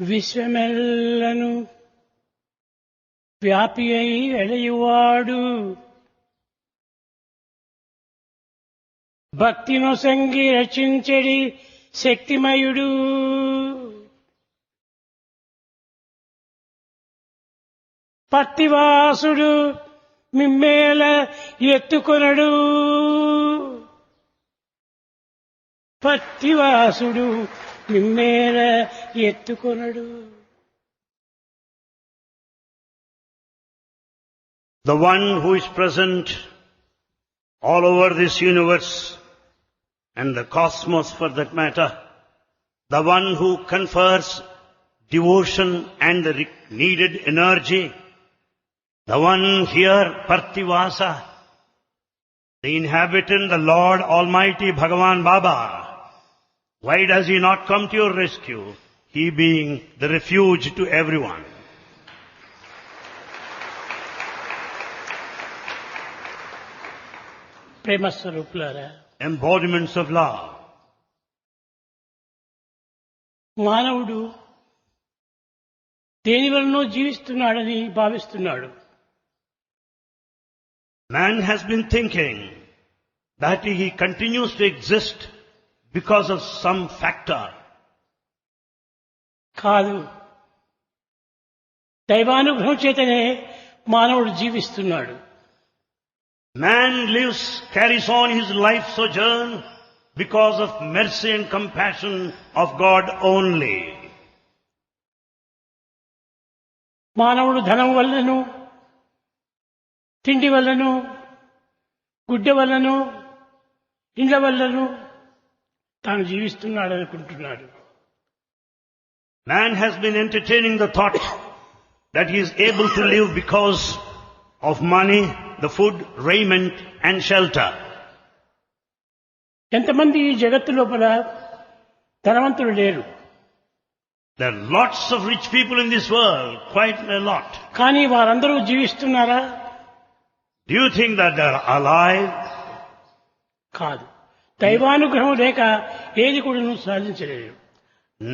విశ్వమెల్లను వ్యాపి అయి వెలయువాడు భక్తినొసంగి రచించెడి శక్తిమయుడు పత్తివాసుడు మిమ్మేల ఎత్తుకొనడు పత్తివాసుడు మిమ్మేల ఎత్తుకొనడు. The one who is present all over this universe and the cosmos for that matter, the one who confers devotion and the needed energy, the one here, Parthivasa, the inhabitant, the Lord Almighty Bhagavan Baba, why does he not come to your rescue, he being the refuge to everyone? ప్రేమ స్వరూపులారా, Embodiments of love. మానవుడు దేని వలనో జీవిస్తున్నాడని భావిస్తున్నాడు. Man has been thinking that he continues to exist because of some factor. కాదు, దైవానుగ్రహం చేతనే మానవుడు జీవిస్తున్నాడు. Man lives, carries on his life sojourn because of mercy and compassion of God only. మానవుడు ధనం వల్లనూ తిండి వల్లనూ గుడ్డ వల్లనూ ఇండ్ల వల్లనూ తాను జీవిస్తున్నాడు అనుకుంటున్నాడు. Man has been entertaining the thought that he is able to live because of money, the food, raiment and shelter. ఎంతమంది ఈ జగత్తు లోపల ధనవంతులు లేరు. There are lots of rich people in this world, quite a lot. కానీ వారందరూ జీవిస్తున్నారా? Do you think that they are alive? కాదు. దైవానుగ్రహం లేక ఏది కూడా సాధించలేరు.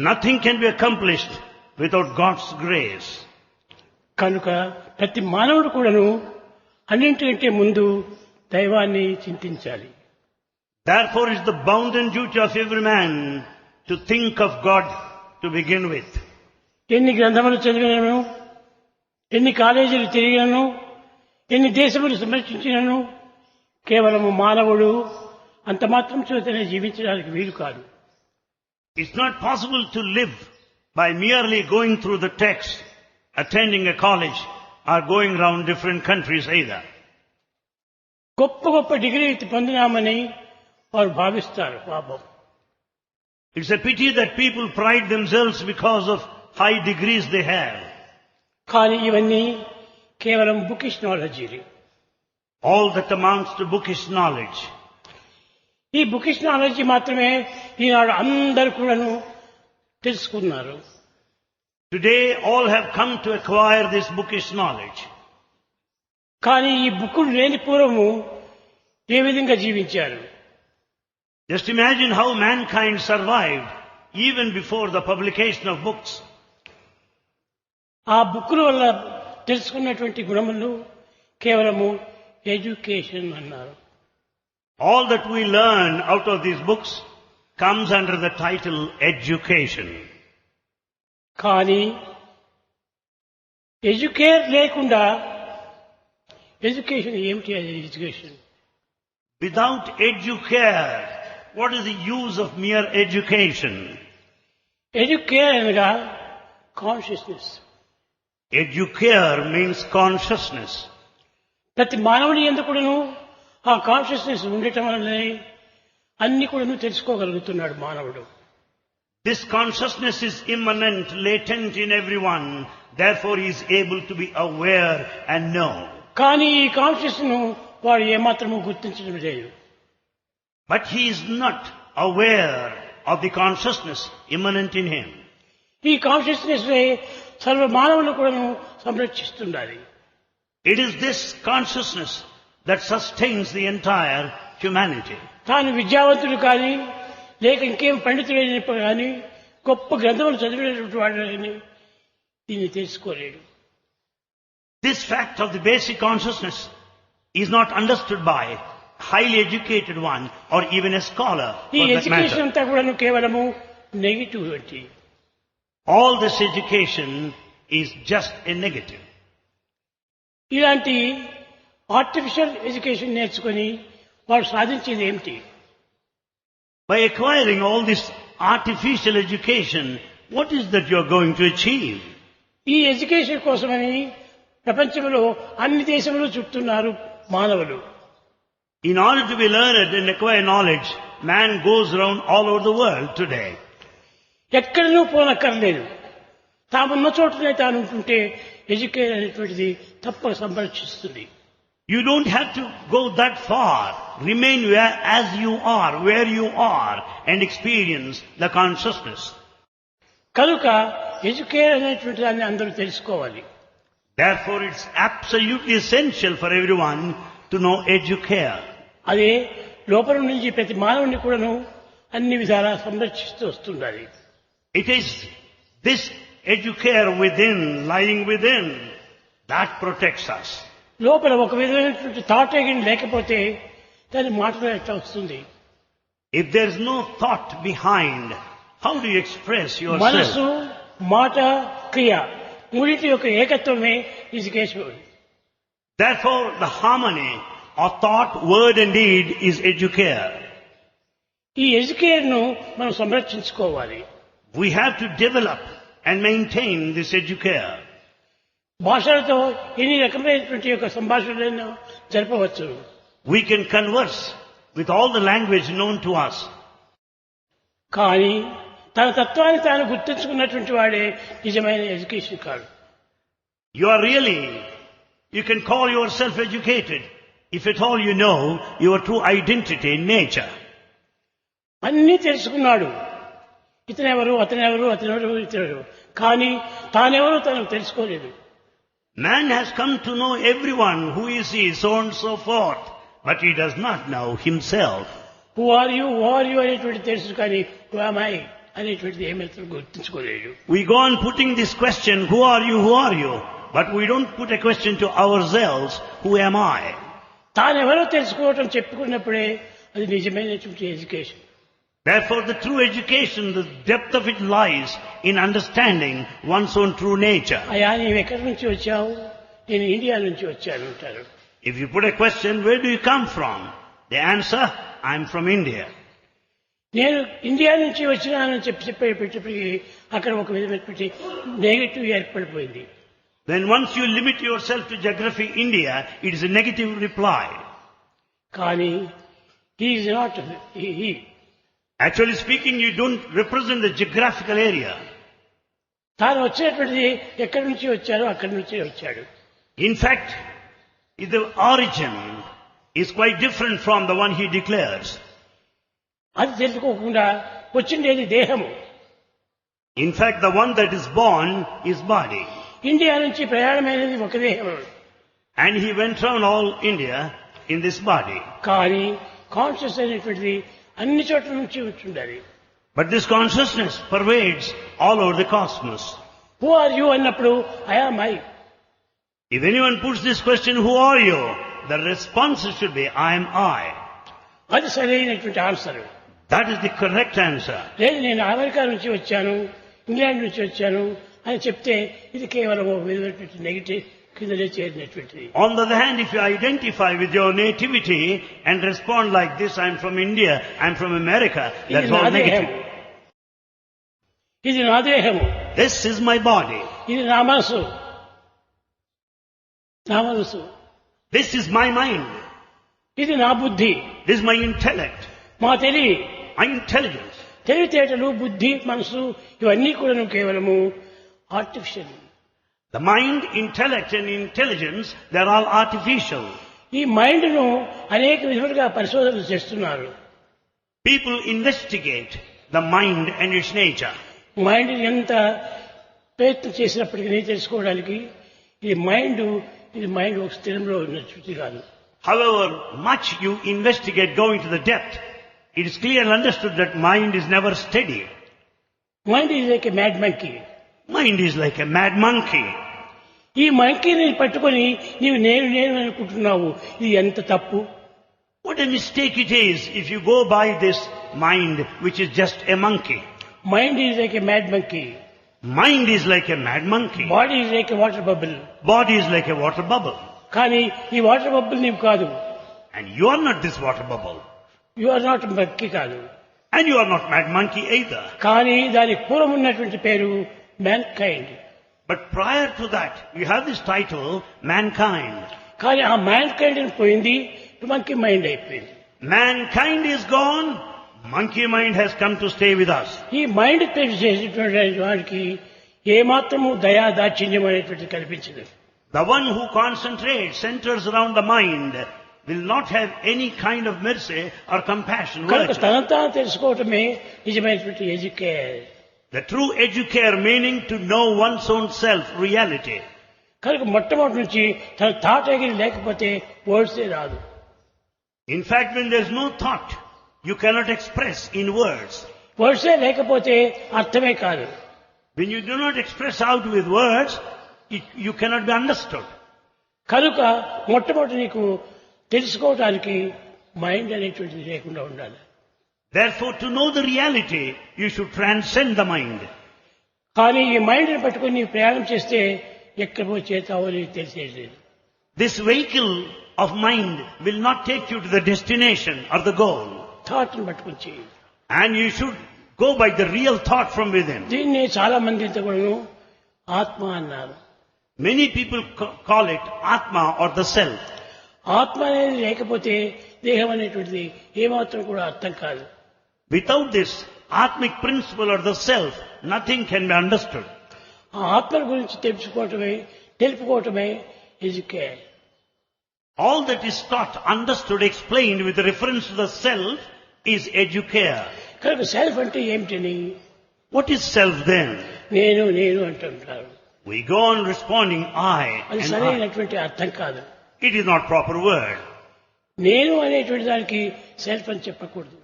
Nothing can be accomplished without God's grace. కనుక ప్రతి మానవుడు కూడాను అన్నింటికంటే ముందు దైవాన్ని చింతించాలి. Therefore it's the bounden duty of every man to think of God to begin with. ఎన్ని గ్రంథములు చదివినను, ఎన్ని కాలేజీలు తిరిగినను, ఎన్ని దేశములు సంరక్షించినను కేవలము మానవుడు అంత మాత్రం చేతనే జీవించడానికి వీలు కాదు. It's not possible to live by merely going through the text, attending a college or going around different countries either. గొప్ప గొప్ప డిగ్రీ పొందినామని వారు భావిస్తారు. పాపం, It's a pity that people pride themselves because of high degrees they have. కానీ ఇవన్నీ కేవలం bookish knowledge. All that amounts to bookish knowledge. ఈ bookish knowledge మాత్రమే ఈనాడు అందరూ కూడాను తెలుసుకున్నారు. Today all have come to acquire this bookish knowledge. కానీ ఈ బుక్కులు లేని పూర్వము ఏ విధంగా జీవించారు? Just imagine how mankind survived even before the publication of books. ఆ బుక్కుల వల్ల తెలుసుకున్నటువంటి గుణములు కేవలము ఎడ్యుకేషన్ అన్నారు. All that we learn out of these books comes under the title education. కానీ ఎడ్యుకేర్ లేకుండా ఎడ్యుకేషన్ ఏమిటి? Education Without educare, what is the use of mere education? Educare అనగా కాన్షియస్నెస్. Educare means consciousness. ప్రతి మానవుని యందు కూడాను ఆ కాన్షియస్నెస్ ఉండటం వల్లనే అన్ని కూడాను తెలుసుకోగలుగుతున్నాడు మానవుడు. This consciousness is immanent, latent in everyone. Therefore he is able to be aware and know. కానీ ఈ కాన్షియస్ ను వాడు ఏమాత్రము గుర్తించడం లేదు. But he is not aware of the consciousness immanent in him. ఈ కాన్షియస్నెస్ సర్వ మానవులు కూడాను సంరక్షిస్తుండాలి. It is this consciousness that sustains the entire humanity. తాను విద్యావంతుడు కానీ లేక ఇంకేం పండితుడైనప్పుడు కానీ గొప్ప గ్రంథములు చదివినటువంటి వాడిని దీన్ని తెలుసుకోలేడు. This fact of the basic consciousness is not understood by a highly educated one or even a scholar ఈ for that ఎడ్యుకేషన్ matter. అంతా కూడా కేవలము negativity. All this education is just a negative. ఇలాంటి ఆర్టిఫిషియల్ ఎడ్యుకేషన్ నేర్చుకొని వాడు సాధించేది ఏమిటి? By acquiring all this artificial education, what is that you are going to achieve? ఈ ఎడ్యుకేషన్ కోసమని ప్రపంచంలో అన్ని దేశములు చుట్టున్నారు మానవులు. In order to be learned and acquire knowledge, man goes around all over the world today. ఎక్కడనూ పోనక్కర్లేదు. తామున్న చోటనే తాను ఉంటుంటే education అనేటువంటిది తప్పక సంరక్షిస్తుంది. You don't have to go that far. Remain where you are and experience the consciousness. కనుక education అనేటువంటి దాన్ని అందరూ తెలుసుకోవాలి. Therefore, it's absolutely essential for everyone to know Educare. అదే లోపల నుంచి ప్రతి మానవుని కూడాను అన్ని విధాలా సంరక్షిస్తూ వస్తుండాలి. It is this Educare within, lying within, that protects us. లోపల ఒక విధమైనటువంటి థాట్ లేకపోతే దాని మాటలో ఎట్లా వస్తుంది? If there is no thought behind, how do you express మనసు, yourself? మాట, క్రియ మూడింటి యొక్క ఏకత్వమే education. Therefore, the harmony of thought, word and deed is Educare. ఈ ఎడ్యుకేషన్ ను మనం సంరక్షించుకోవాలి. We have to develop and maintain this Educare. భాషలతో ఎన్ని రకమైనటువంటి యొక్క సంభాషణలను జరపవచ్చు. We can converse with all the language known to us. కానీ తన తత్వాన్ని తాను గుర్తించుకున్నటువంటి వాడే నిజమైన ఎడ్యుకేషన్ కాదు. You can call yourself educated if at all you know your true identity in nature. అన్నీ తెలుసుకున్నాడు. ఇతనెవరు, ఇతనెవరు, కానీ తానెవరు తనకు తెలుసుకోలేదు. Man has come to know everyone, who is he, so on and so forth, but he does not know himself. Who are you అనేటువంటి తెలుసు కానీ who am I అనేటువంటిది ఏమైతే గుర్తించుకోలేడు. We go on putting this question, who are you? But we don't put a question to ourselves, who am I? తానెవరో తెలుసుకోవటం చెప్పుకున్నప్పుడే అది నిజమైనటువంటి education. Therefore, the true education, the depth of it lies in understanding one's own true nature. అయ్యా నీవు ఎక్కడి నుంచి వచ్చావు? నేను India నుంచి వచ్చాను అంటారు. If you put a question, where do you come from? The answer, I'm from India. నేను ఇండియా నుంచి వచ్చినానని చెప్పేటప్పటికీ అక్కడ ఒక విధమైనటువంటి negative ఏర్పడిపోయింది. Then once you limit yourself to geography India, it is a negative reply. కానీ he is not he. Actually speaking, you don't represent the geographical area. తాను వచ్చేటువంటిది ఎక్కడి నుంచి వచ్చారో అక్కడి నుంచే వచ్చాడు. In fact, the origin is quite different from the one he declares. అది తెలుసుకోకుండా వచ్చిండేది దేహము. In fact, the one that is born is body. India నుంచి ప్రయాణమైనది ఒక దేహము. And he went around all India in this body. కానీ conscious అయినటువంటిది అన్ని చోట్ల నుంచి వచ్చిండాలి. But this consciousness pervades all over the cosmos. Who are you అన్నప్పుడు I am I. If anyone puts this question, who are you? The response should be, I am I. అది సరైనటువంటి answer. That is the correct answer. లేదు నేను America నుంచి వచ్చాను, England నుంచి వచ్చాను అని చెప్తే ఇది కేవలం ఒక విధమైనటువంటి నెగిటివ్ కిందనే చేరినటువంటిది. On the other hand, if you identify with your nativity and respond like this, I'm from India, I'm from America, that's all negative. ఇది నా దేహము. This is my body. ఇది నా మనసు. This is my mind. ఇది నా బుద్ధి. This is my intellect. మా తెలివి. My intelligence. తెలివితేటలు, బుద్ధి, మనసు ఇవన్నీ కూడా కేవలము artificial. The mind, intellect and intelligence, they're all artificial. ఈ మైండ్ ను అనేక విధాలుగా పరిశోధనలు చేస్తున్నారు. People investigate the mind and its nature. Mind ఎంత ప్రయత్నం చేసినప్పటికీ తెలుసుకోవడానికి ఇది మైండ్ ఒక స్థిరంలో ఉన్నట్టు కాదు. However much you investigate, going to the depth, it is clearly understood that mind is never steady. Mind is like a mad monkey. Mind is like a mad monkey. ఈ మంకీని పట్టుకొని నీవు నేను నేను అనుకుంటున్నావు. ఇది ఎంత తప్పు. What a mistake it is if you go by this mind which is just a monkey. Mind is like a mad monkey. Mind is like a mad monkey. Body is like a water bubble. Body is like a water bubble. కానీ ఈ water bubble నీవు కాదు. And you are not this water bubble. You are not monkey కాదు. And you are not mad monkey either. కానీ దానికి పూర్వం ఉన్నటువంటి పేరు man kind. But prior to that, you have this title, mankind. కానీ ఆ మ్యాన్ కైండ్ పోయింది, monkey mind అయిపోయింది. Mankind is gone, monkey mind has come to stay with us. ఈ మైండ్ చేసేటువంటి వారికి ఏమాత్రము దయా దాక్షిణ్యం అనేటువంటిది కల్పించదు. The one who concentrates, centers around the mind, will not have any kind of mercy or compassion. కనుక Virtue. తనను తాను తెలుసుకోవటమే నిజమైనటువంటి educare. The true educare meaning to know one's own self, reality. కనుక మొట్టమొదటి నుంచి తన థాట్ ఎగిరి లేకపోతే వర్డ్సే రాదు. In fact, when there's no thought, you cannot express in words. వర్డ్సే లేకపోతే అర్థమే కాదు. When you do not express out with words, you cannot be understood. కనుక మొట్టమొదటి నీకు తెలుసుకోవటానికి మైండ్ అనేటువంటిది లేకుండా ఉండాలి. Therefore, to know the reality, you should transcend the mind. కానీ ఈ మైండ్ని పట్టుకుని నీవు ప్రయాణం చేస్తే ఎక్కడ పోయి చేతావో నీకు తెలిసేది. This vehicle of mind will not take you to the destination or the goal. థాట్ని పట్టుకుని చేయి. And you should go by the real thought from within. దీన్ని చాలా మంది ఇంత కూడాను ఆత్మ అన్నారు. Many people call it Atma or the self. ఆత్మ అనేది లేకపోతే దేహం అనేటువంటిది ఏమాత్రం కూడా అర్థం కాదు. Without this Atmic principle or the self, nothing can be understood. ఆ ఆత్మ గురించి తెలుపుకోవటమే educare. All that is taught, understood, explained with reference to the self is educare. కనుక సెల్ఫ్ అంటే ఏమిటని What is self then? నేను నేను అంటుంటారు. We go on responding I అది and I. సరైనటువంటి అర్థం కాదు. It is not proper word. నేను అనేటువంటి దానికి సెల్ఫ్ అని చెప్పకూడదు.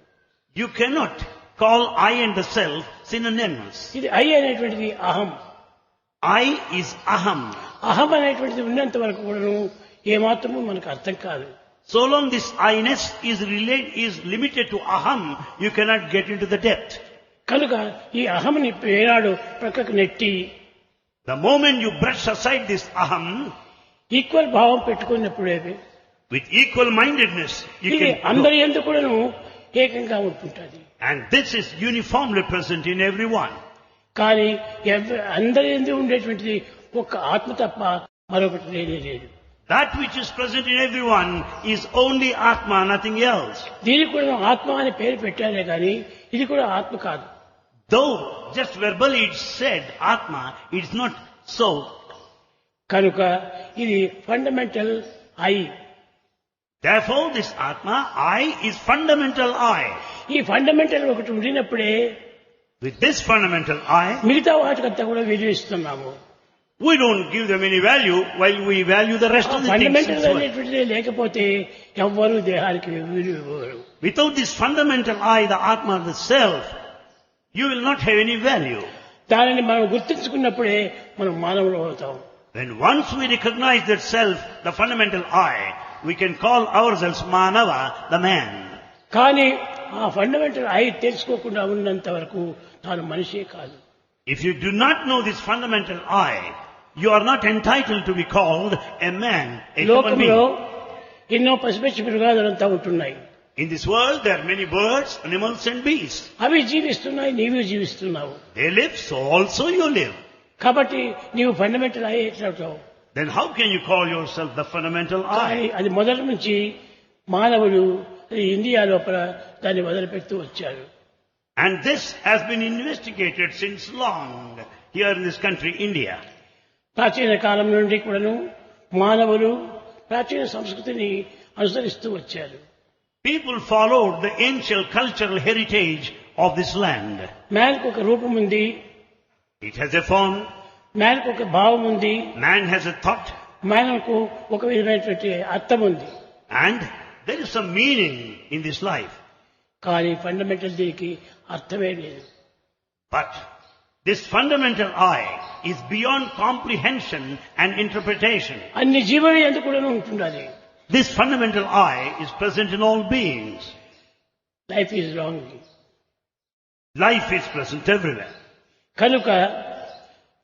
You cannot call I and the self synonyms. ఇది ఐ అనేటువంటిది అహం. I is aham. అహం అనేటువంటిది ఉన్నంత వరకు కూడాను ఏమాత్రము మనకు అర్థం కాదు. So long this I-ness is limited to aham, you cannot get into the depth. కనుక ఈ అహంని ఏనాడు ప్రక్కకు నెట్టి The moment you brush aside this aham, equal భావం పెట్టుకున్నప్పుడే with equal mindedness, you ఇది can అందరి grow. ఎందుకు కూడాను ఏకంగా ఉంటుంటుంది. And this is uniformly present in everyone. కానీ అందరి ఎందుకు ఉండేటువంటిది ఒక ఆత్మ తప్ప మరొకటి లేనే లేదు. That which is present in everyone is only Atma, nothing else. దీనికి కూడా ఆత్మ అనే పేరు పెట్టారే కానీ ఇది కూడా ఆత్మ కాదు. Though just verbally it's said Atma, it's not so. కనుక ఇది fundamental I. Therefore this Atma, I, is fundamental I. ఈ ఫండమెంటల్ ఒకటి ఉండినప్పుడే With this fundamental I, మిగతా వాటికంతా కూడా విలువిస్తున్నాము. we don't give them any value while we value the rest of the things. Fundamental as well. అనేటువంటిది లేకపోతే ఎవ్వరూ దేహానికి విలువ ఇవ్వరు. Without this fundamental I, the Atma, the self, you will not have any value. దానిని మనం గుర్తించుకున్నప్పుడే మనం మానవులు అవుతాం. When once we recognize that self, the fundamental I, we can call ourselves Manava, the man. కానీ ఆ ఫండమెంటల్ ఐ తెలుసుకోకుండా ఉన్నంత వరకు తాను మనిషే కాదు. If you do not know this fundamental I, you are not entitled to be called a man, a human లోకంలో being. ఎన్నో పసిపిచ్చి మృగాదులంతా ఉంటున్నాయి. In this world, there are many birds, animals and beasts. అవి జీవిస్తున్నాయి, నీవు జీవిస్తున్నావు. They live, so also you live. కాబట్టి నీవు fundamental I ఎట్లవుతావు? Then how can you call yourself the fundamental కానీ I? అది మొదటి నుంచి మానవులు ఇండియా లోపల దాన్ని మొదలుపెడుతూ వచ్చారు. And this has been investigated since long here in this country, India. ప్రాచీన కాలం నుండి కూడాను మానవులు ప్రాచీన సంస్కృతిని అనుసరిస్తూ వచ్చారు. People followed the ancient cultural heritage of this land. మ్యాన్కు ఒక రూపం ఉంది, It has a form, మ్యాన్కు ఒక భావం ఉంది, man has a thought, మ్యాన్కు ఒక విధమైనటువంటి అర్థం ఉంది. and there is some meaning in this life. కానీ ఫండమెంటల్ దీనికి అర్థమే లేదు. But This fundamental I is beyond comprehension and interpretation. అన్ని జీవుల యందు కూడా ఉంటున్నది. This fundamental I is present in all beings. Life is wrong. Life is present everywhere. కనుక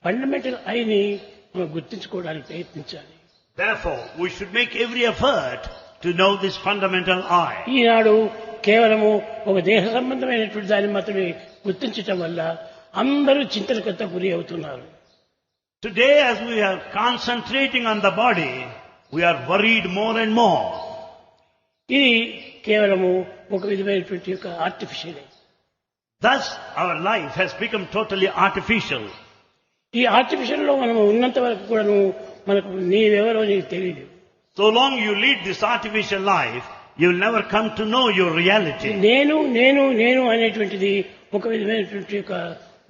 ఫండమెంటల్ ఐని మనం గుర్తించుకోవడానికి ప్రయత్నించాలి. Therefore, we should make every effort to know this fundamental I. ఈనాడు కేవలము ఒక దేహ సంబంధమైనటువంటి దాన్ని మాత్రమే గుర్తించటం వల్ల అందరూ చింతలకంతా గురి అవుతున్నారు. Today, as we are concentrating on the body, we are worried more and more. ఇది కేవలము ఒక విధమైనటువంటి యొక్క artificial. Thus, our life has become totally artificial. ఈ ఆర్టిఫిషియల్ లో మనం ఉన్నంత వరకు కూడాను మనకు నీవెవరో నీకు తెలియదు. So long you lead this artificial life, you will never come to know your reality. నేను నేను నేను అనేటువంటిది ఒక విధమైనటువంటి యొక్క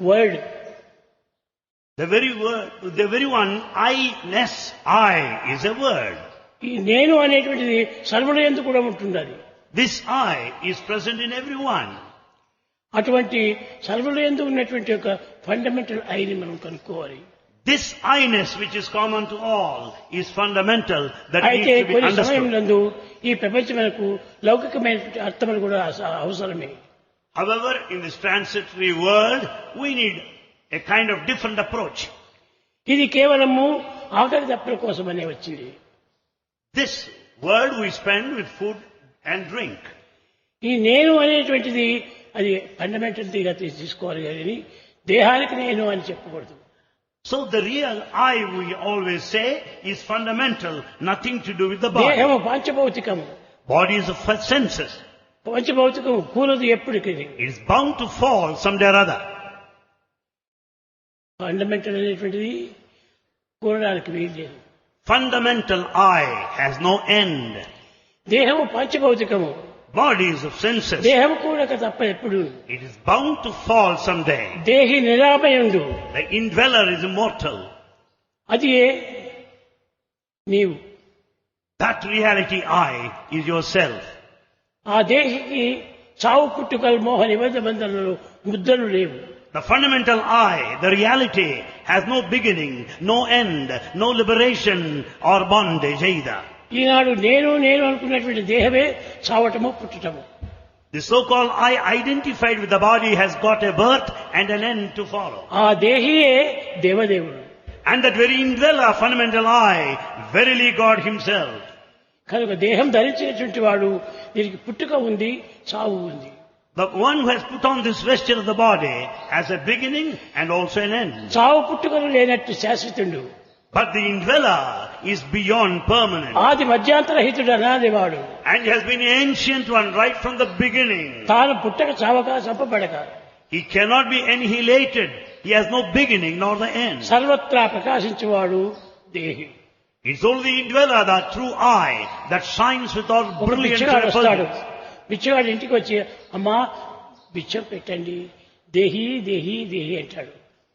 word. The very one, I-ness, I, is a word. ఈ నేను అనేటువంటిది సర్వుల యందు కూడా ఉంటున్నది. This I is present in everyone. అటువంటి సర్వుల యందు ఉన్నటువంటి యొక్క ఫండమెంటల్ ఐని మనం కనుక్కోవాలి. This I-ness which is common to all is fundamental that అయితే needs to be కొన్ని understood. సమయంలో ఈ ప్రపంచమునకు లౌకికమైనటువంటి అర్థములు కూడా అవసరమే. However, in this transitory world, we need a kind of different approach. ఇది కేవలము ఆకలి దప్పుల కోసమనే వచ్చింది. This world we spend with food and drink. ఈ నేను అనేటువంటిది అది ఫండమెంటల్ గా తీసుకోవాలి కానీ దేహానికి నేను అని చెప్పకూడదు. So the real I, we always say, is fundamental, nothing to do with the body. దేహము పంచభౌతికము. Body is of five senses. పంచభౌతికము కూలదు ఎప్పటికీ. It is bound to fall someday or other. Fundamental అనేటువంటిది కూడడానికి వీల్లేదు. Fundamental I has no end. దేహము పంచభౌతికము. Body is of senses. దేహము కూడక తప్ప ఎప్పుడు. It is bound to fall someday. దేహి నిరామయుండు. The indweller is immortal. అది నీవు. That reality I is yourself. ఆ దేహికి చావు పుట్టుకలు మోహ నిబంధనలు ముద్దలు లేవు. The fundamental I, the reality, has no beginning, no end, no liberation or bondage either. ఈనాడు నేను నేను అనుకున్నటువంటి దేహమే చావటము పుట్టటము. The so-called I identified with the body has got a birth and an end to follow. ఆ దేహియే దేవదేవుడు. And that very indweller, fundamental I, verily God himself. కనుక దేహం ధరించినటువంటి వాడు దీనికి పుట్టుక ఉంది, చావు ఉంది. The one who has put on this vesture of the body has a beginning and also an end. చావు పుట్టుకలు లేనట్టు శాశ్వతుడు. But the indweller is beyond permanent. ఆది మధ్యాంతరహితుడు అనాదివాడు. And he has been ancient one right from the beginning. తాను పుట్టక చావక చంపబడక. He cannot be annihilated. He has no beginning nor the end. సర్వత్రా ప్రకాశించేవాడు దేహి. It's only the indweller, the true I, that shines with all brilliance Bichagadu and వస్తాడు. effulgence. బిచ్చగాడు ఇంటికి వచ్చి అమ్మా బిచ్చం పెట్టండి, దేహి దేహి దేహి అంటాడు.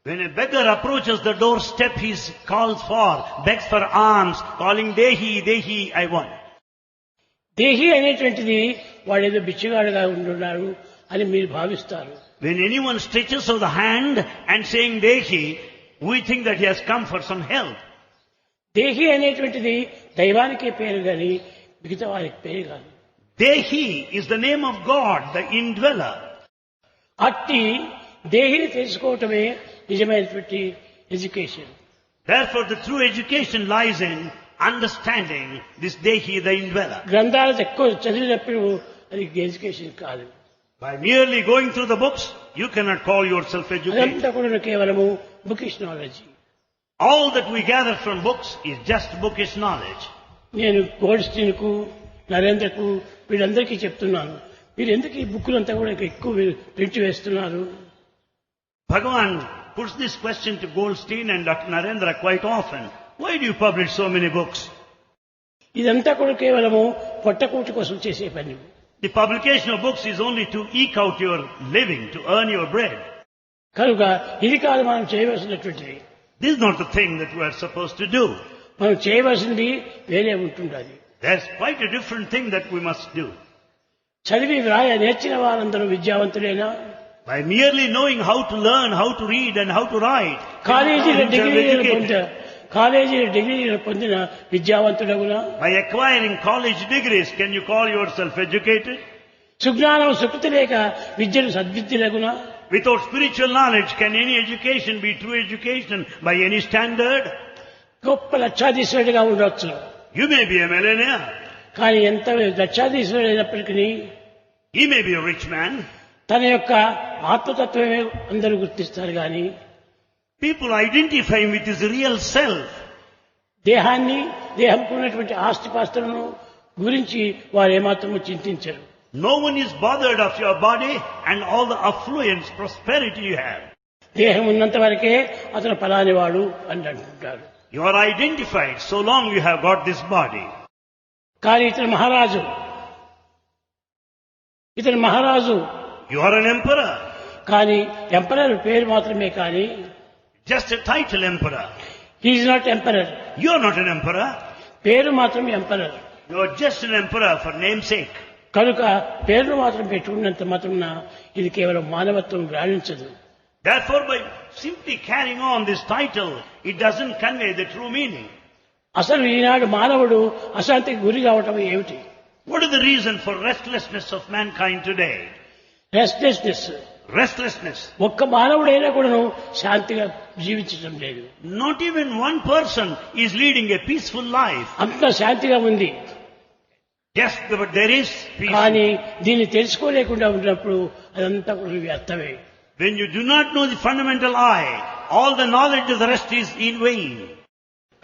When a beggar approaches the doorstep, he calls for, begs for alms, calling Dehi, Dehi, I want. దేహి అనేటువంటిది వాడేదో బిచ్చగాడుగా ఉంటున్నాడు అని మీరు భావిస్తారు. When anyone stretches out the hand and saying Dehi, we think that he has come for some help. దేహి అనేటువంటిది దైవానికే పేరు గాని మిగతా వారికి పేరు కాదు. Dehi is the name of God, the indweller. అట్టి దేహిని తెలుసుకోవటమే నిజమైనటువంటి education. Therefore, the true education lies in understanding this Dehi, the indweller. గ్రంథాలు ఎక్కువ చదివినప్పుడు అది ఎడ్యుకేషన్ కాదు. By merely going through the books, you cannot call yourself educated. అదంతా కూడా కేవలము bookish knowledge. All that we gather from books is just bookish knowledge. నేను గోల్డ్స్టీన్కు, నరేంద్రకు వీళ్ళందరికీ చెప్తున్నాను, మీరు ఎందుకు ఈ బుక్కులంతా కూడా ఎక్కువ ప్రింట్ వేస్తున్నారు? Bhagavan puts this question to Goldstein and Dr. Narendra quite often. Why do you publish so many books? ఇదంతా కూడా కేవలము పొట్టకూటి కోసం చేసే పని. The publication of books is only to eke out your living, to earn your bread. కనుక ఇది కాదు మనం చేయవలసినటువంటిది. This is not the thing that we are supposed to do. మనం చేయవలసింది వేరే ఉంటుండాలి. There's quite a different thing that we must do. చదివి వ్రాయ నేర్చిన వారందరూ విద్యావంతులైనా By merely knowing how to learn, how to read and how to write. కాలేజీల డిగ్రీలు పొందిన విద్యావంతుడగునా? By acquiring college degrees, can you call yourself educated? సుజ్ఞానం Sukriti లేక విద్యను సద్విద్యలగునా? Without spiritual knowledge, can any education be true education by any standard? గొప్ప లక్షాధీశ్వరుడిగా ఉండవచ్చు, You may be a millionaire. కానీ ఎంత లక్షాధీశ్వరుడు అయినప్పటికీ He may be a rich man. తన యొక్క ఆత్మతత్వమే అందరూ గుర్తిస్తారు. కానీ People identify him with his real self. దేహాన్ని, దేహంకు ఉన్నటువంటి ఆస్తిపాస్తులను గురించి వారు ఏమాత్రము చింతించరు. No one is bothered of your body and all the affluence, prosperity you have. దేహం ఉన్నంత వరకే అతను ఫలానివాడు అని అంటుంటారు. You are identified so long you have got this body. కానీ ఇతను మహారాజు You are an emperor. కానీ ఎంపరర్ పేరు మాత్రమే, కానీ Just a title emperor. He is not emperor. You are not an emperor. పేరు మాత్రం emperor. You are just an emperor for namesake. కనుక పేర్లు మాత్రం పెట్టుకున్నంత మాత్రం ఇది కేవలం మానవత్వం గ్రహించదు. Therefore, by simply carrying on this title, it doesn't convey the true meaning. అసలు ఈనాడు మానవుడు అశాంతికి గురి కావటం ఏమిటి? What is the reason for restlessness of mankind today? Restlessness. Restlessness. ఒక్క మానవుడైనా కూడాను శాంతిగా జీవించడం లేదు. Not even one person is leading a peaceful life. అంత శాంతిగా ఉంది. Yes, but there is peace. కానీ దీన్ని తెలుసుకోలేకుండా ఉన్నప్పుడు అదంతా కూడా వ్యర్థమే. When you do not know the fundamental I, all the knowledge of the rest is in vain.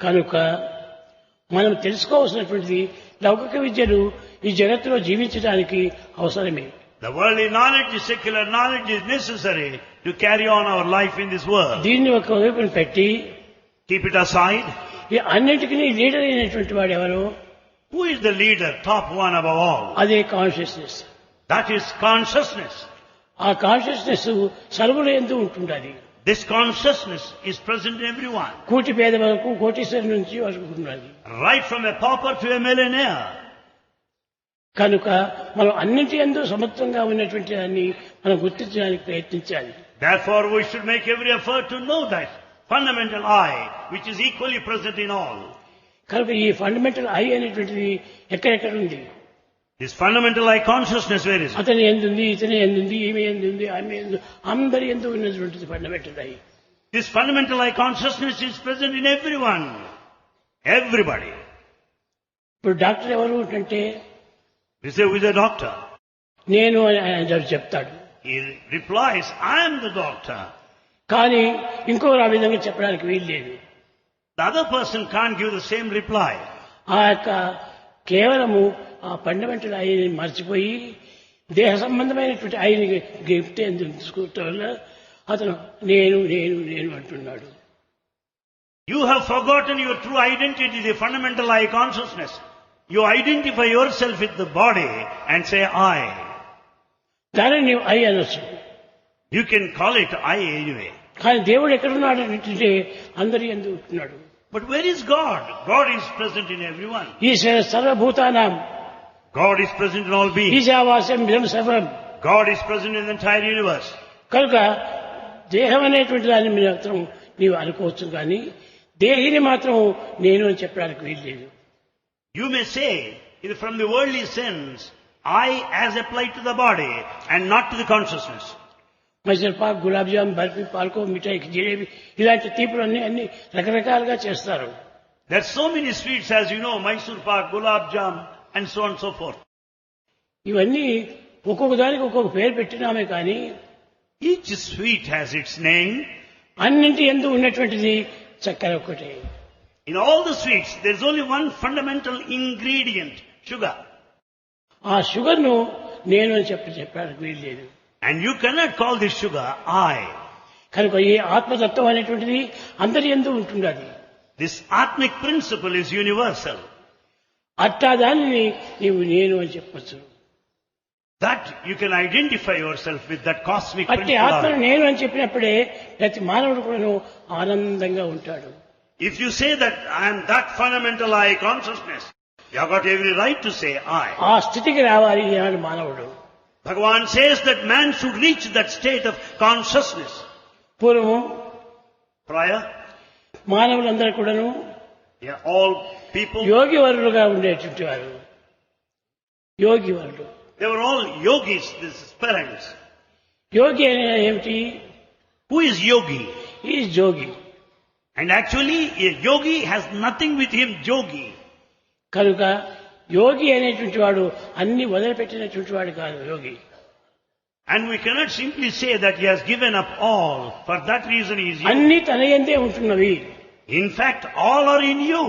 కనుక మనం తెలుసుకోవాల్సినటువంటిది లౌకిక విద్యలు ఈ జగత్తులో జీవించడానికి అవసరమే. The worldly knowledge, the secular knowledge is necessary to carry on our life in this world. దీన్ని ఒక వైపున పెట్టి Keep it aside. ఈ అన్నిటికీ లీడర్ అయినటువంటి వాడు ఎవరు? Who is the leader, top one above all? అదే కాన్షియస్నెస్. That is consciousness. ఆ కాన్షియస్నెస్ సర్వుల యందు ఉంటుండాలి. This consciousness is present in everyone. కోటి పేద వరకు, కోటీశ్వరు నుంచి వరకు ఉండాలి. Right from a pauper to a millionaire. కనుక మనం అన్నింటి యందు సమత్వంగా ఉన్నటువంటి దాన్ని మనం గుర్తించడానికి ప్రయత్నించాలి. Therefore, we should make every effort to know that fundamental I, which is equally present in all. కనుక ఈ ఫండమెంటల్ ఐ అనేటువంటిది ఎక్కడెక్కడ ఉంది? This fundamental I consciousness, where is it? అతని ఎందుంది, ఇతని ఎందుంది, ఈమె ఎందుంది, ఆమె ఎందు, అందరి ఎందు ఉన్నటువంటిది fundamental I. This fundamental I consciousness is present in everyone. Everybody. ఇప్పుడు డాక్టర్ ఎవరు అంటే We say, who is a doctor? నేను అని ఆయన చెప్తాడు. He replies, I am the doctor. కానీ ఇంకోరు ఆ విధంగా చెప్పడానికి వీలు లేదు. The other person can't give the same reply. ఆ యొక్క కేవలము ఆ ఫండమెంటల్ ఐని మర్చిపోయి దేహ సంబంధమైనటువంటి ఐని గిఫ్ట్ తీసుకోవటం వల్ల అతను నేను నేను నేను అంటున్నాడు. You have forgotten your true identity, the fundamental I consciousness. You identify yourself with the body and say I. దానిని నీవు ఐ అనొచ్చు. You can call it I anyway. కానీ దేవుడు ఎక్కడున్నాడు అంటే అందరి యందు ఉంటున్నాడు. But where is God? God is present in everyone. ఈశ్వర సర్వభూతానాం. God is present in all beings. ఈశావాస్యం ఇదం సర్వం. God is present in the entire universe. కనుక దేహం అనేటువంటి దాన్ని మాత్రం నీవు అనుకోవచ్చు, కానీ దేహిని మాత్రం నేను అని చెప్పడానికి వీలు లేదు. You may say, from the worldly sense, I as applied to the body and not to the consciousness. Mysore pak, gulab jam, barfi, పాల్కో, మిఠాయి, జిలేబీ ఇలాంటి తీపులు అన్ని రకరకాలుగా చేస్తారు. There are so many sweets, as you know, Mysore pak, gulab jam and so on and so forth. ఇవన్నీ ఒక్కొక్క దానికి ఒక్కొక్క పేరు పెట్టినామే, కానీ Each sweet has its name. అన్నింటి యందు ఉన్నటువంటిది చక్కెర ఒక్కటే. In all the sweets, there is only one fundamental ingredient, sugar. ఆ షుగర్ ను నేను అని చెప్పడానికి వీలు లేదు. And you cannot call this sugar I. కనుక ఈ ఆత్మతత్వం అనేటువంటిది అందరి యందు ఉంటున్నది. This Atmic principle is universal. అట్టా దానిని నీవు నేను అని చెప్పచ్చు. That you can identify yourself with that cosmic అట్టి ఆత్మను principle. నేను అని చెప్పినప్పుడే ప్రతి మానవుడు కూడా ఆనందంగా ఉంటాడు. If you say that I am that fundamental I consciousness, you have got every right to say I. ఆ స్థితికి రావాలి ఈనాడు మానవుడు. Bhagavan says that man should reach that state of consciousness. పూర్వము Prior, మానవులందరూ కూడాను all people, యోగి వరులుగా ఉండేటువంటి వారు. యోగి వరులు. they were all yogis, these parents. యోగి అనేది ఏమిటి? Who is yogi? ఈ జోగి. And actually, a yogi has nothing with him, yogi. కనుక యోగి అనేటువంటి వాడు అన్ని వదిలిపెట్టినటువంటి వాడు కాదు యోగి. And we cannot simply say that he has given up all. For that reason he is yogi. అన్ని తనయందే ఉంటున్నవి. In fact, all are in you.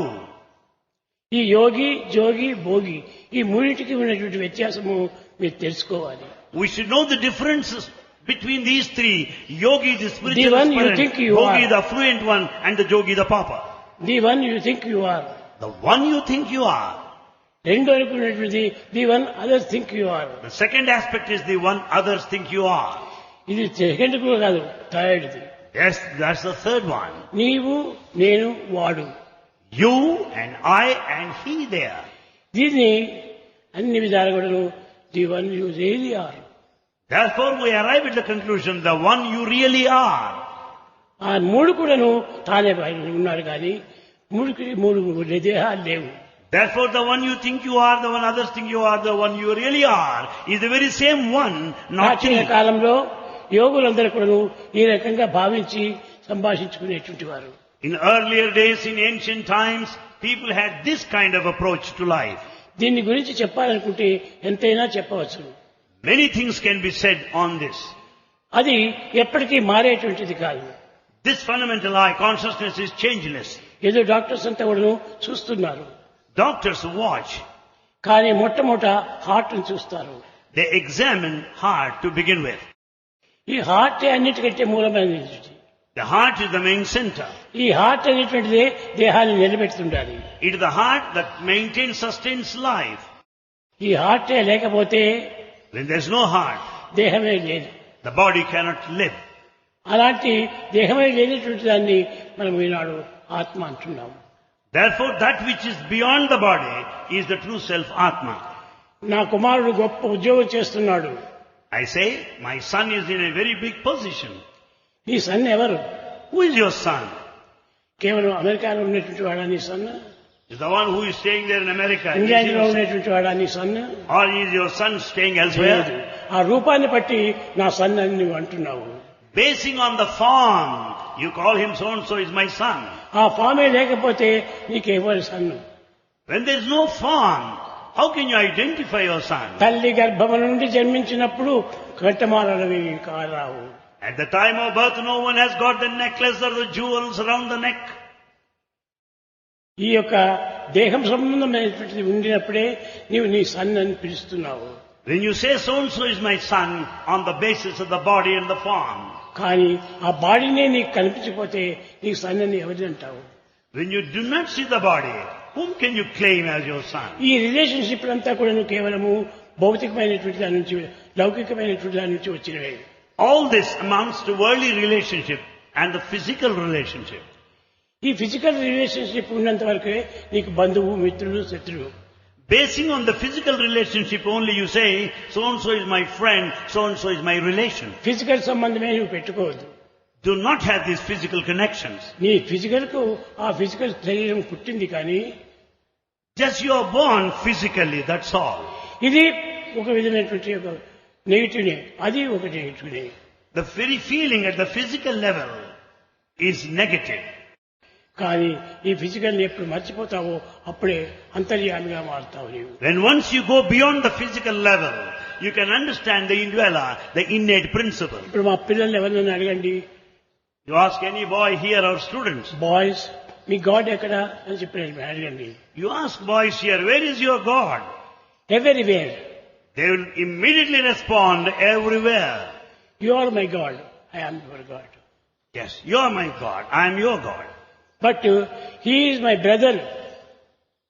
ఈ యోగి, జోగి, భోగి ఈ మూడింటికి ఉన్నటువంటి వ్యత్యాసము మీరు తెలుసుకోవాలి. We should know the differences between these three. Yogi, the The spiritual one you aspirant, think you Bhogi, are. the affluent one, and the Jogi, the pauper. The one you think you are. The one you think you are. రెండు అనుకున్నటువంటిది the one others think you are. The second aspect is the one others think you are. ఇది second కూడా కాదు, third the. Yes, that's the third one. నీవు, నేను, వాడు. You and I and he there. దీన్ని అన్ని విధాలు కూడా the one you really are. Therefore we arrive at the conclusion, the one you really are. ఆ మూడు కూడాను తానే ఉన్నాడు కానీ మూడుకి మూడు దేహాలు లేవు. Therefore the one you think you are, the one others think you are, the one you really are, is the very same one, not ప్రాచీన three. కాలంలో యోగులందరూ కూడాను ఈ రకంగా భావించి సంభాషించుకునేటువంటి వారు. In earlier days, in ancient times, people had this kind of approach to life. దీని గురించి చెప్పాలనుకుంటే ఎంతైనా చెప్పవచ్చు. Many things can be said on this. అది ఎప్పటికీ మారేటువంటిది కాదు. This fundamental I consciousness is changeless. ఏదో డాక్టర్స్ అంతా కూడాను చూస్తున్నారు. Doctors watch. కానీ మొట్టమొదట హార్ట్ ని చూస్తారు. They examine heart to begin with. ఈ హార్ట్ అన్నిటికంటే మూలమైనది. The heart is the main center. ఈ హార్ట్ అనేటువంటిదే దేహాన్ని నిలబెడుతుండాలి. It is the heart that maintains, sustains life. ఈ హార్టే లేకపోతే When there is no heart, దేహమే లేదు. the body cannot live. అలాంటి దేహమే లేనటువంటి దాన్ని మనం ఈనాడు ఆత్మ అంటున్నాము. Therefore, that which is beyond the body is the true self, Atma. నా కుమారుడు గొప్ప ఉద్యోగం చేస్తున్నాడు. I say, my son is in a very big position. నీ సన్ ఎవరు? Who is your son? కేవలం అమెరికాలో ఉన్నటువంటి వాడా నీ sun? Is the one who is staying there in America? Is ఇంగ్లాండ్లో your son? ఉన్నటువంటి వాడా నీ sun? Or is your son staying లేదు. elsewhere? ఆ రూపాన్ని బట్టి నా సన్ అని నువ్వు అంటున్నావు. Basing on the form, you call him so and so is my son. ఆ ఫామే లేకపోతే నీకెవరి సన్ను? When there is no form, how can you identify your son? తల్లి గర్భము నుండి జన్మించినప్పుడు కట్టమాలవి కారావు. At the time of birth, no one has got the necklace or the jewels around the neck. ఈ యొక్క దేహం సంబంధమైనటువంటిది ఉండినప్పుడే నీవు నీ సన్ అని పిలుస్తున్నావు. When you say so and so is my son on the basis of the body and the form. కానీ ఆ బాడీనే నీకు కనిపించకపోతే నీకు సన్ అని ఎవరిని అంటావు? When you do not see the body, whom can you claim as your son? ఈ relationship అంతా కూడా కేవలము భౌతికమైనటువంటి దాని నుంచి, లౌకికమైనటువంటి దాని నుంచి వచ్చినవే. All this amounts to worldly relationship and the physical relationship. ఈ ఫిజికల్ రిలేషన్షిప్ ఉన్నంత వరకే నీకు బంధువు, మిత్రుడు, శత్రువు. Basing on the physical relationship only, you say, so and so is my friend, so and so is my relation. Physical సంబంధమే నువ్వు పెట్టుకోవద్దు. Do not have these physical connections. నీ ఫిజికల్ కు ఆ ఫిజికల్ శరీరం పుట్టింది కానీ Just you are born physically, that's all. ఇది ఒక విధమైనటువంటి ఒక నెగిటివ్నే, అది ఒక నెగిటివ్నే. The very feeling at the physical level is negative. కానీ ఈ ఫిజికల్ ఎప్పుడు మర్చిపోతావో అప్పుడే అంతర్యామిగా మారుతావు నీవు. When once you go beyond the physical level, you can understand the indweller, the innate principle. ఇప్పుడు మా పిల్లల్ని ఎవరినైనా అడగండి, You ask any boy here or students, boys me God ఎక్కడ అని చెప్పి అడగండి. you ask boys here, where is your God? Everywhere. They will immediately respond, everywhere. You are my God, I am your God. Yes, you are my God, I am your God. But he is my brother,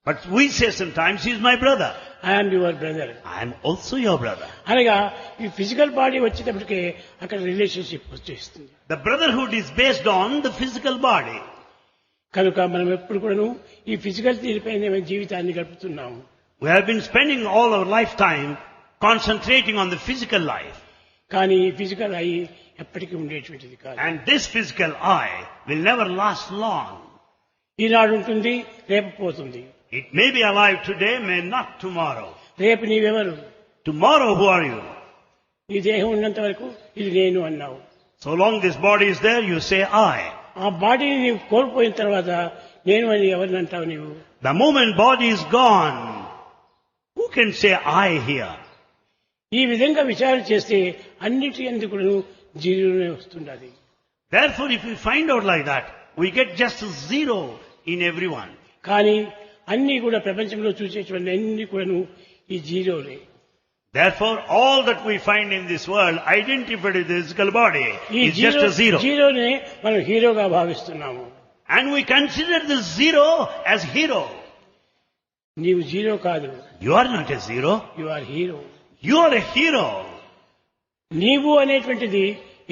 But we say sometimes, he is my brother. I am your brother. I am also your brother. అనగా ఈ physical body వచ్చేటప్పటికే అక్కడ relationship వచ్చేస్తుంది. The brotherhood is based on the physical body. కనుక మనం ఎప్పుడు కూడాను ఈ physical తీరిపైన జీవితాన్ని గడుపుతున్నాము. We have been spending all our lifetime concentrating on the physical life. కానీ ఈ ఫిజికల్ ఐ ఎప్పటికీ ఉండేటువంటిది కాదు. And this physical eye will never last long. ఈనాడు ఉంటుంది, రేపు పోతుంది. It may be alive today, may not tomorrow. రేపు నీవెవరు? Tomorrow, who are you? ఈ దేహం ఉన్నంత వరకు ఇది నేను అన్నావు. So long this body is there, you say I. ఆ బాడీని నీవు కోల్పోయిన తర్వాత నేను అని ఎవరిని అంటావు నీవు? The moment body is gone, who can say I here? ఈ విధంగా విచారణ చేస్తే అన్నిటి ఎందుకు జీరోనే వస్తున్నది. Therefore, if we find out like that, we get just zero in everyone. కానీ అన్ని కూడా ప్రపంచంలో చూసేటువంటి అన్ని కూడా ఈ జీరోలే. Therefore, all that we find in this world identified with the physical body is just a zero. జీరోనే మనం హీరోగా భావిస్తున్నాము. And we consider this zero as hero. నీవు జీరో కాదు. You are not a zero. You are hero. You are a hero. నీవు అనేటువంటిది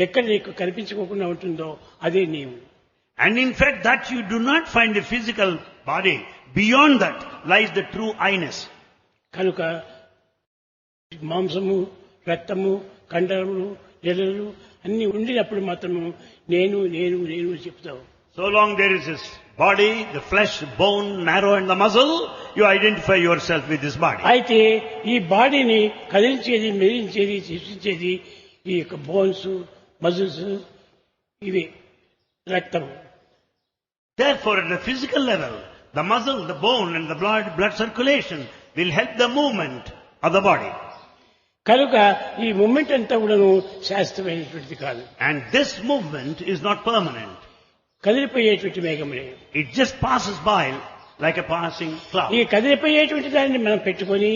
ఎక్కడ నీకు కనిపించుకోకుండా ఉంటుందో అదే నీవు. And in fact, that you do not find the physical body. Beyond that lies the true I-ness. కనుక మాంసము, రక్తము, కండరములు, ఎలలు అన్ని ఉండినప్పుడు మాత్రము నేను నేను నేను చెప్తావు. So long there is this body, the flesh, bone, marrow and the muscle, you identify yourself with this body. అయితే ఈ బాడీని కదిలించేది, మెదిలించేది, సృష్టించేది ఈ యొక్క బోన్స్, మజిల్స్, ఇవి రక్తము. Therefore, at the physical level, the muscle, the bone and the blood circulation will help the movement of the body. కనుక ఈ moment అంతా కూడాను శాస్త్రమైనటువంటిది కాదు. And this movement is not permanent. కదిలిపోయేటువంటి మేఘములే. It just passes by like a passing cloud. ఈ కదిలిపోయేటువంటి దాన్ని మనం పెట్టుకొని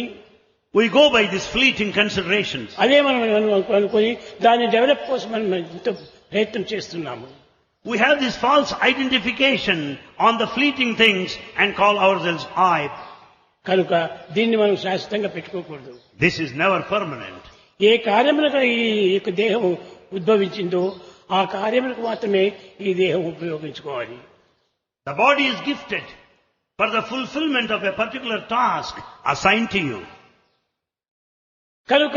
We go by these fleeting considerations. అదే మనం అనుకొని దాన్ని డెవలప్ కోసం మనం ఎంతో ప్రయత్నం చేస్తున్నాము. We have this false identification on the fleeting things and call ourselves I. కనుక దీన్ని మనం శాశ్వతంగా పెట్టుకోకూడదు. This is never permanent. ఏ కార్యములకు ఈ యొక్క దేహం ఉద్భవించిందో ఆ కార్యములకు మాత్రమే ఈ దేహం ఉపయోగించుకోవాలి. The body is gifted for the fulfillment of a particular task assigned to you. కనుక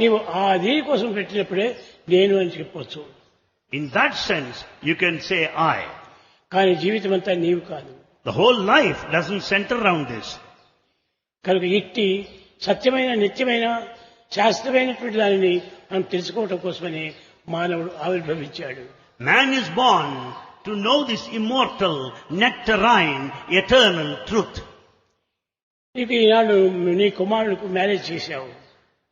నీవు ఆ దీనికోసం పెట్టినప్పుడే నేను అని చెప్పొచ్చు. In that sense, you can say I. కానీ జీవితం అంతా నీవు కాదు. The whole life doesn't center around this. కనుక ఇట్టి సత్యమైన, నిత్యమైన, శాస్త్రమైనటువంటి దానిని మనం తెలుసుకోవటం కోసమని మానవుడు ఆవిర్భవించాడు. Man is born to know this immortal, nectarine, eternal truth. నీకు ఈనాడు నీ కుమారుడికి మ్యారేజ్ చేశావు.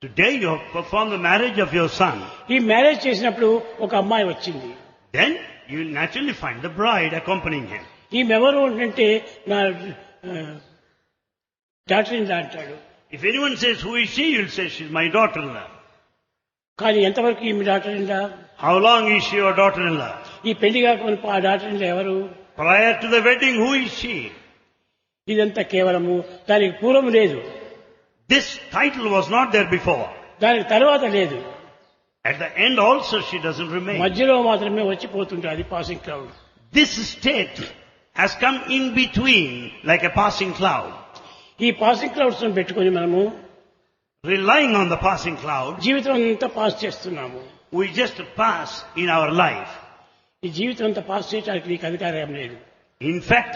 Today you have performed the marriage of your son. ఈ మ్యారేజ్ చేసినప్పుడు ఒక అమ్మాయి వచ్చింది. Then you will naturally find the bride accompanying him. ఈమెవరు అంటే నా డాక్టర్ ఇన్ లా అంటాడు. If anyone says, who is she? You will say, she is my daughter-in-law. కానీ ఎంతవరకు ఈమె doctor in law? How long is she your daughter-in-law? ఈ పెళ్లి కాకుండా ఆ డాక్టర్ ఇన్ లా ఎవరు? Prior to the wedding, who is she? ఇదంతా కేవలము దానికి పూర్వం లేదు. This title was not there before. దానికి తర్వాత లేదు. At the end also she doesn't remain. మధ్యలో మాత్రమే వచ్చిపోతుంటుంది passing cloud. This state has come in between like a passing cloud. ఈ పాసింగ్ క్లౌడ్స్ పెట్టుకొని మనము Relying on the passing cloud, జీవితం అంతా పాస్ చేస్తున్నాము. we just pass in our life. ఈ జీవితం అంతా పాస్ చేయడానికి నీకు అధికారం లేదు. In fact,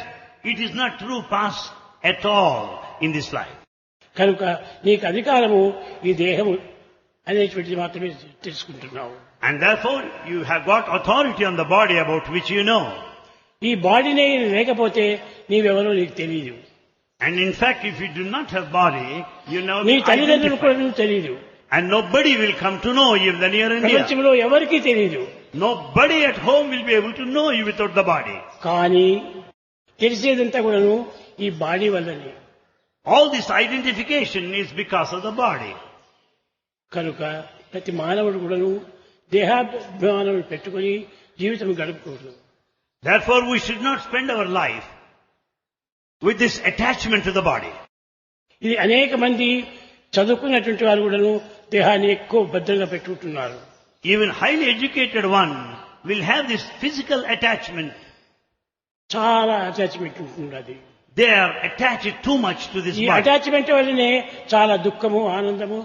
it is not true pass at all in this life. కనుక నీకు అధికారము ఈ దేహము అనేటువంటిది మాత్రమే తెలుసుకుంటున్నావు. And therefore, you have got authority on the body about which you know. ఈ బాడీనే లేకపోతే నీవెవరో నీకు తెలియదు. And in fact, if you do not have body, you know నీ తల్లిదండ్రులు కూడా నువ్వు తెలియదు. And nobody will come to know you in the near and dear. ప్రపంచంలో ఎవరికీ తెలియదు. Nobody at home will be able to know you without the body. కానీ తెలిసేదంతా కూడాను ఈ బాడీ వల్లనే. All this identification is because of the body. కనుక ప్రతి మానవుడు కూడాను దేహాభిమానం పెట్టుకొని జీవితం గడపకూడదు. Therefore, we should not spend our life with this attachment to the body. ఇది అనేక మంది చదువుకున్నటువంటి వారు కూడాను దేహాన్ని ఎక్కువ భద్రంగా పెట్టుకుంటున్నారు. Even highly educated one will have this physical attachment. చాలా అటాచ్మెంట్ ఉంటున్నది. They are attached too much to this ఈ body. అటాచ్మెంట్ వల్లనే చాలా దుఃఖము, ఆనందము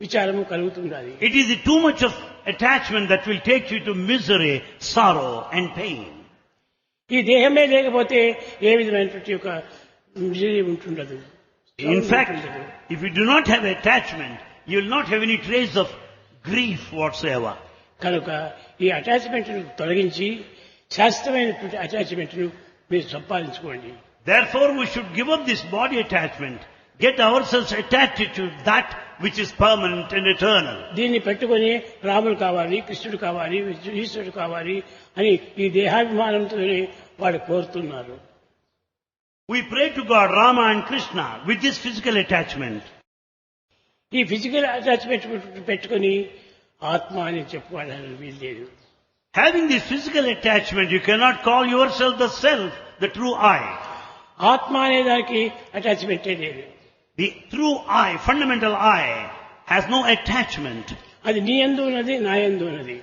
విచారము కలుగుతుండాలి. It is too much of attachment that will take you to misery, sorrow and pain. ఈ దేహమే లేకపోతే ఏ విధమైనటువంటి ఒక misery ఉంటుండదు. In fact, if you do not have attachment, you will not have any trace of grief whatsoever. కనుక ఈ attachment తొలగించి శాశ్వతమైనటువంటి attachment మీరు సంపాదించుకోండి. Therefore, we should give up this body attachment, get ourselves attached to that which is permanent and eternal. దీన్ని పెట్టుకొని రాముడు కావాలి, కృష్ణుడు కావాలి, ఈశ్వరుడు కావాలి అని ఈ దేహాభిమానంతోనే వాడు కోరుతున్నారు. We pray to God, Rama and Krishna, with this physical attachment. ఈ ఫిజికల్ అటాచ్మెంట్ పెట్టుకొని ఆత్మ అని చెప్పుకోవడానికి వీల్లేదు. Having this physical attachment, you cannot call yourself the self, the true I. ఆత్మ అనే దానికి అటాచ్మెంటే లేదు. The true I, fundamental I, has no attachment. అది నీ యందు ఉన్నది, నా యందు ఉన్నది.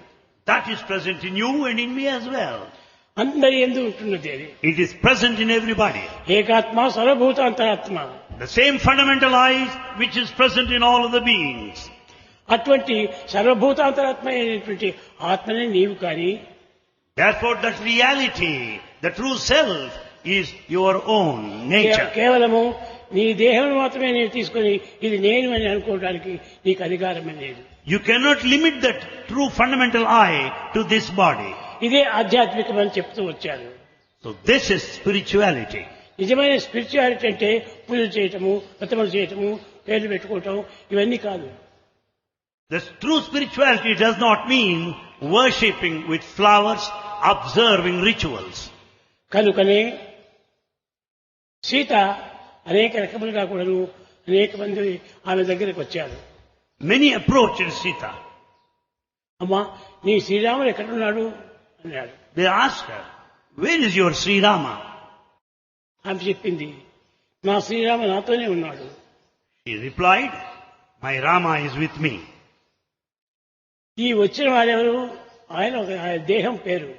That is present in you and in me as well. అందరి యందు ఉంటున్నది అది. It is present in everybody. ఏకాత్మ సర్వభూత అంతరాత్మ. The same fundamental I which is present in all of the beings. అటువంటి సర్వభూతాంతరాత్మ అయినటువంటి ఆత్మనే నీవు కానీ, Therefore, that reality, the true self, is your own nature. కేవలము నీ దేహం మాత్రమే నీవు తీసుకొని ఇది నేను అని అనుకోవడానికి నీకు అధికారమే లేదు. You cannot limit that true fundamental I to this body. ఇదే ఆధ్యాత్మికం అని చెప్తూ వచ్చారు. So this is spirituality. నిజమైన స్పిరిచువాలిటీ అంటే పూజలు చేయటము, వ్రతములు చేయటము, పేర్లు పెట్టుకోవటం ఇవన్నీ కాదు. The true spirituality does not mean worshipping with flowers, observing rituals. కనుకనే సీత అనేక రకములుగా కూడాను అనేక మంది ఆమె దగ్గరికి వచ్చారు. Many approached Sita. అమ్మా నీ శ్రీరాముడు ఎక్కడున్నాడు అన్నాడు. They asked her, where is your Sri Rama? ఆమె చెప్పింది, నా శ్రీరామ నాతోనే ఉన్నాడు. He replied, my Rama is with me. ఈ వచ్చిన వారెవరు? ఆయన ఒక దేహం పేరు.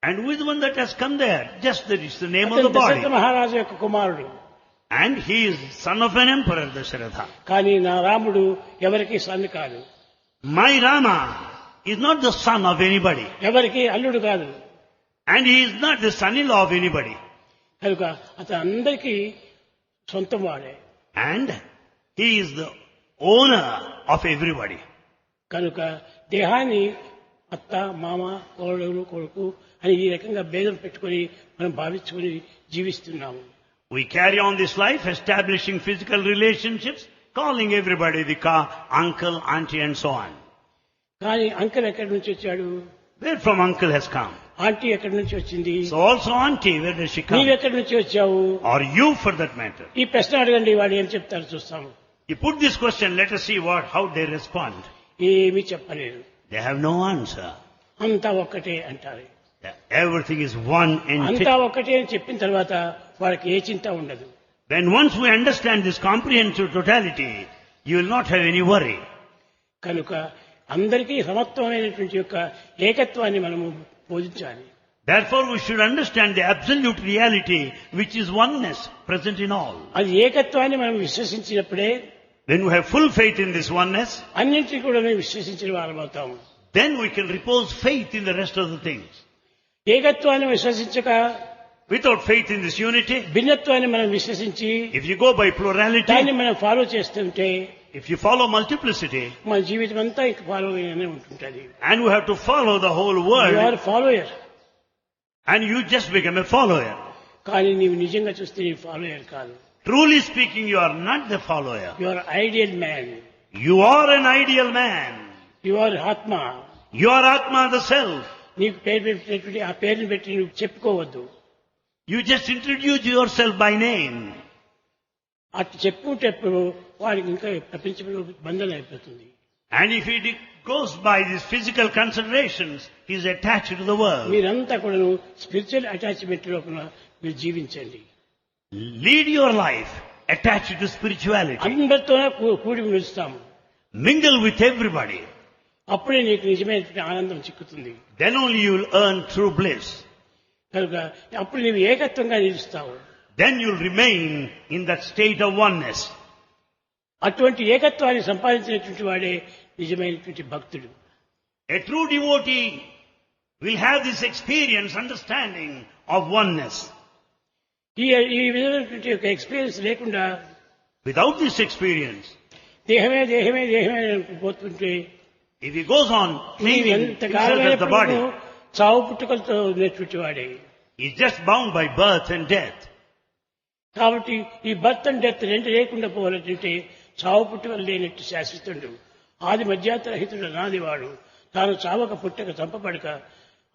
And who is the one that has come there? Just that it's the name of the Dasharatha body. మహారాజు యొక్క కుమారుడు. And he is son of an emperor, Dasharatha. కానీ నా రాముడు ఎవరికి సన్ను కాదు, My Rama is not the son of anybody. ఎవరికి అల్లుడు కాదు. And he is not the son-in-law of anybody. కనుక అతను అందరికీ సొంతం వాడే. And he is the owner of everybody. కనుక దేహాన్ని అత్త, మామ, కోడలు, కొడుకు అని ఈ రకంగా భేదం పెట్టుకొని మనం భావించుకొని జీవిస్తున్నాము. We carry on this life establishing physical relationships, calling everybody the uncle, auntie and so on. కానీ అంకుల్ ఎక్కడి నుంచి వచ్చాడు? Where from uncle has come? Aunty ఎక్కడి నుంచి వచ్చింది? So also auntie, where does she come? నీవెక్కడి నుంచి వచ్చావు? Or you for that matter? ఈ ప్రశ్న అడగండి, వాడు ఏం చెప్తారు చూస్తాము. You put this question, let us see how they respond. ఏమీ చెప్పలేరు. They have no answer. అంతా ఒక్కటే అంటారు. Everything is one అంతా entity. ఒక్కటే అని చెప్పిన తర్వాత వాళ్ళకి ఏ చింత ఉండదు. Then once we understand this comprehensive totality, you will not have any worry. కనుక అందరికీ సమత్వమైనటువంటి యొక్క ఏకత్వాన్ని మనము బోధించాలి. Therefore we should understand the absolute reality which is oneness present in all. అది ఏకత్వాన్ని మనం విశ్వసించినప్పుడే When we have full faith in this oneness, అన్నింటినీ కూడా మేము విశ్వసించిన వారం అవుతాము. then we can repose faith in the rest of the things. ఏకత్వాన్ని విశ్వసించక Without faith in this unity, భిన్నత్వాన్ని మనం విశ్వసించి if you go by దాన్ని plurality, మనం ఫాలో చేస్తుంటే if you follow multiplicity, మన జీవితం అంతా ఇంక ఫాలో అనే ఉంటుంటది. and we have to follow the whole you world, are follower. and you just become a follower. కానీ నీవు నిజంగా చూస్తే నీ ఫాలోయర్ కాదు. Truly speaking, you are not the follower. You are ideal man. You are an ideal man. You are ఆత్మ. You are Atma, the self. నీకు పేరు పెట్టినటువంటి ఆ పేరుని పెట్టి నువ్వు చెప్పుకోవద్దు. You just introduce yourself by name. అటు చెప్పుకుంటేప్పుడు వాడికి ఇంకా ప్రపంచంలో బంధన అయిపోతుంది. And if he goes by these physical considerations, he is attached to the world. మీరంతా కూడా స్పిరిచువల్ అటాచ్మెంట్ లోపల మీరు జీవించండి. Lead your life attached to spirituality. అందరితోనే కూడి నిలుస్తాము. Mingle with everybody. అప్పుడే నీకు నిజమైనటువంటి ఆనందం చిక్కుతుంది. Then only you will earn true bliss. కనుక అప్పుడు నీవు ఏకత్వంగా నిలుస్తావు. Then you will remain in that state of oneness. అటువంటి ఏకత్వాన్ని సంపాదించినటువంటి వాడే నిజమైనటువంటి భక్తుడు. A true devotee will have this experience, understanding of oneness. ఈ విధమైనటువంటి ఒక ఎక్స్పీరియన్స్ లేకుండా Without this experience, దేహమే దేహమే దేహమే పోతుంటే if he goes on claiming ఎంత himself కాలమైన as the body, చావు పుట్టుకలతో ఉన్నటువంటి వాడే. he is just bound by birth and death. కాబట్టి ఈ బర్త్ అండ్ డెత్ రెండు లేకుండా పోవాలంటే చావు పుట్టుకలు లేనట్టు శాశ్వతుడు, ఆది మధ్యాంతరహితుడు నాదివాడు, తాను చావక పుట్టక చంపబడక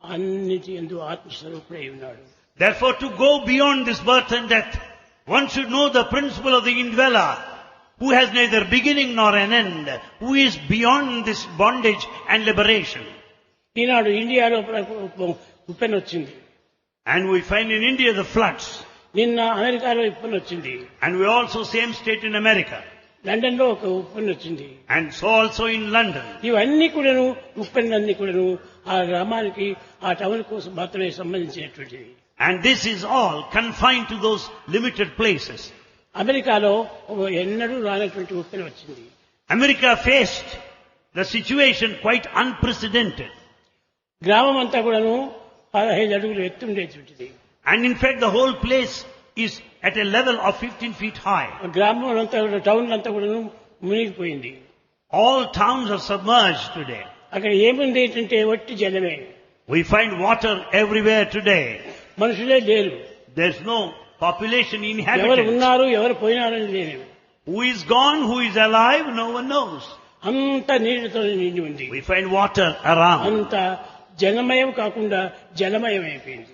అన్నిటి యందు ఆత్మస్వరూపుడై ఉన్నాడు. Therefore, to go beyond this birth and death, one should know the principle of the indweller, who has neither beginning nor an end, who is beyond this bondage and liberation. ఈనాడు ఇండియాలో ఉప్పెన వచ్చింది, And we find in India the floods. నిన్న అమెరికాలో ఉప్పెన వచ్చింది, And we also same state in America. London లో ఒక ఉప్పెన వచ్చింది. And so also in London. ఇవన్నీ కూడాను ఉప్పెనలన్నీ కూడాను ఆ గ్రామానికి ఆ టౌన్ కోసం మాత్రమే సంబంధించినటువంటివి. And this is all confined to those limited places. అమెరికాలో ఎన్నడూ రానటువంటి ఉప్పెన వచ్చింది. America faced the situation quite unprecedented. గ్రామం అంతా కూడాను 15 అడుగులు ఎత్తుండేటువంటిది. And in fact the whole place is at a level of 15 feet high. గ్రామం అంతా కూడా టౌన్ అంతా కూడాను మునిగిపోయింది. All towns are submerged today. అక్కడ ఏముంది ఏంటంటే ఒట్టి జలమే. We find water everywhere today. మనుషులే లేరు. There's no population ఎవరు inhabitants. ఉన్నారు ఎవరు పోయినారని లేదు. Who is gone, who is alive, no one knows. అంత నీటితో నిండి ఉంది. We find water around. అంత జలమయం కాకుండా జలమయం అయిపోయింది.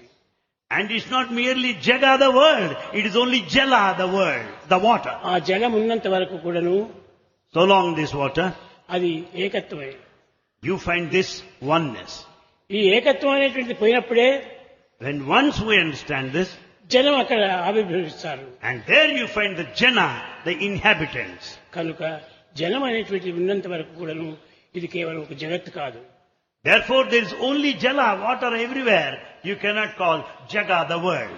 And it's not merely Jaga the world, it is only Jala the world, the water. ఆ జలం ఉన్నంత వరకు కూడాను So long this water, అది ఏకత్వమే. you find this oneness. ఈ ఏకత్వం అనేటువంటిది పోయినప్పుడే When once we understand this, జనం అక్కడ ఆవిర్భవిస్తారు. and there you find the Jana, the inhabitants. కనుక జనం అనేటువంటిది ఉన్నంత వరకు కూడాను ఇది కేవలం ఒక జగత్తు కాదు. Therefore there is only Jala, water everywhere. You cannot call Jaga the world.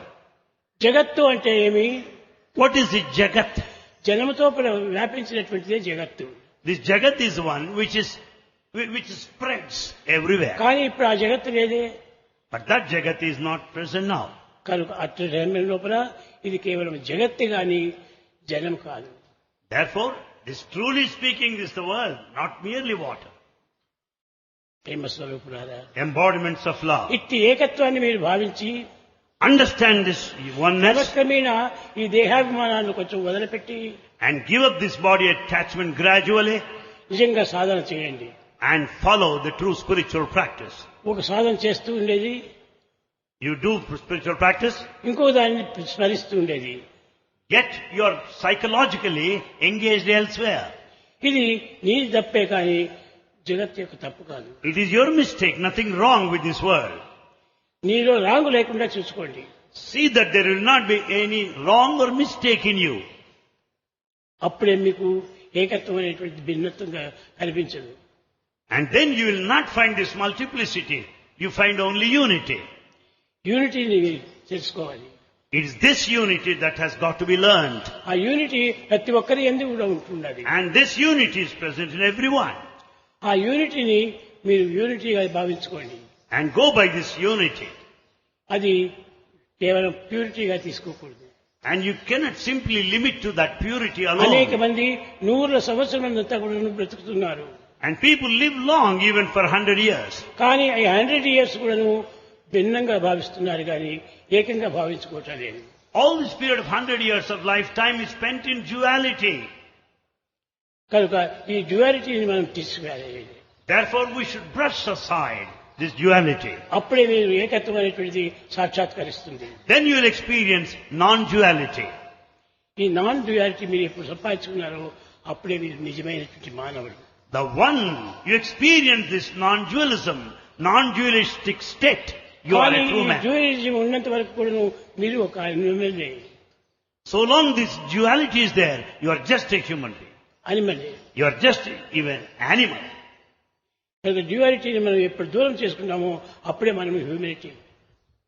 జగత్తు అంటే ఏమి? What is it, Jagat? జనముతో వ్యాపించినటువంటిదే జగత్తు. This Jagat is one which spreads everywhere. కానీ ఇప్పుడు ఆ జగత్తు లేదే. But that Jagat is not present now. కనుక అటు జన్మ లోపల ఇది కేవలం జగత్తే గాని జనం కాదు. Therefore, this truly speaking is the world, not merely water. ప్రేమ స్వరూపులారా, Embodiments of love. ఇట్టి ఏకత్వాన్ని మీరు భావించి Understand this oneness క్రమక్రమేణా ఈ దేహాభిమానాన్ని కొంచెం వదిలిపెట్టి and give up this body attachment gradually నిజంగా సాధన చేయండి. and follow the true spiritual practice. ఒక సాధన చేస్తూ ఉండేది, You do spiritual practice, ఇంకో దాన్ని స్మరిస్తూ ఉండేది. yet you are psychologically engaged elsewhere. ఇది నీ తప్పే కానీ జగత్ యొక్క తప్పు కాదు. It is your mistake, nothing wrong with this world. నీలో రాంగు లేకుండా చూసుకోండి. See that there will not be any wrong or mistake in you. అప్పుడే మీకు ఏకత్వం అనేటువంటి భిన్నత్వంగా కనిపించదు. And then you will not find this multiplicity. You find only unity. యూనిటీని తెలుసుకోవాలి. It is this unity that has got to be learned. ఆ unity ప్రతి ఒక్కరి యందు కూడా ఉంటున్నది. And this unity is present in everyone. ఆ యూనిటీని మీరు యూనిటీగా భావించుకోండి. And go by this unity. అది కేవలం ప్యూరిటీగా తీసుకోకూడదు. And you cannot simply limit to that purity alone. అనేక మంది 100 సంవత్సరాలంతా కూడా బ్రతుకుతున్నారు. And people live long even for 100 years. కానీ ఈ 100 years కూడాను భిన్నంగా భావిస్తున్నారు కానీ ఏకంగా భావించుకోవటం లేదు. All this period of 100 years of lifetime is spent in duality. కనుక ఈ డ్యుయాలిటీని మనం తీసుకురాలి. Therefore we should brush aside this duality. అప్పుడే మీరు ఏకత్వం అనేటువంటిది సాక్షాత్కరిస్తుంది. Then you will experience non-duality. ఈ నాన్ డ్యుయాలిటీ మీరు ఎప్పుడు సంపాదించుకున్నారో అప్పుడే మీరు నిజమైనటువంటి మానవుడు. The one you experience this non-dualism, non-dualistic state, you are a true man. డ్యుయాలిజం ఉన్నంత వరకు కూడా మీరు ఒక అనిమలే. So long this duality is there, you are just a human being. అనిమలే. You are just even animal. డ్యుయాలిటీని మనం ఎప్పుడు దూరం చేసుకున్నామో అప్పుడే మనం humanity.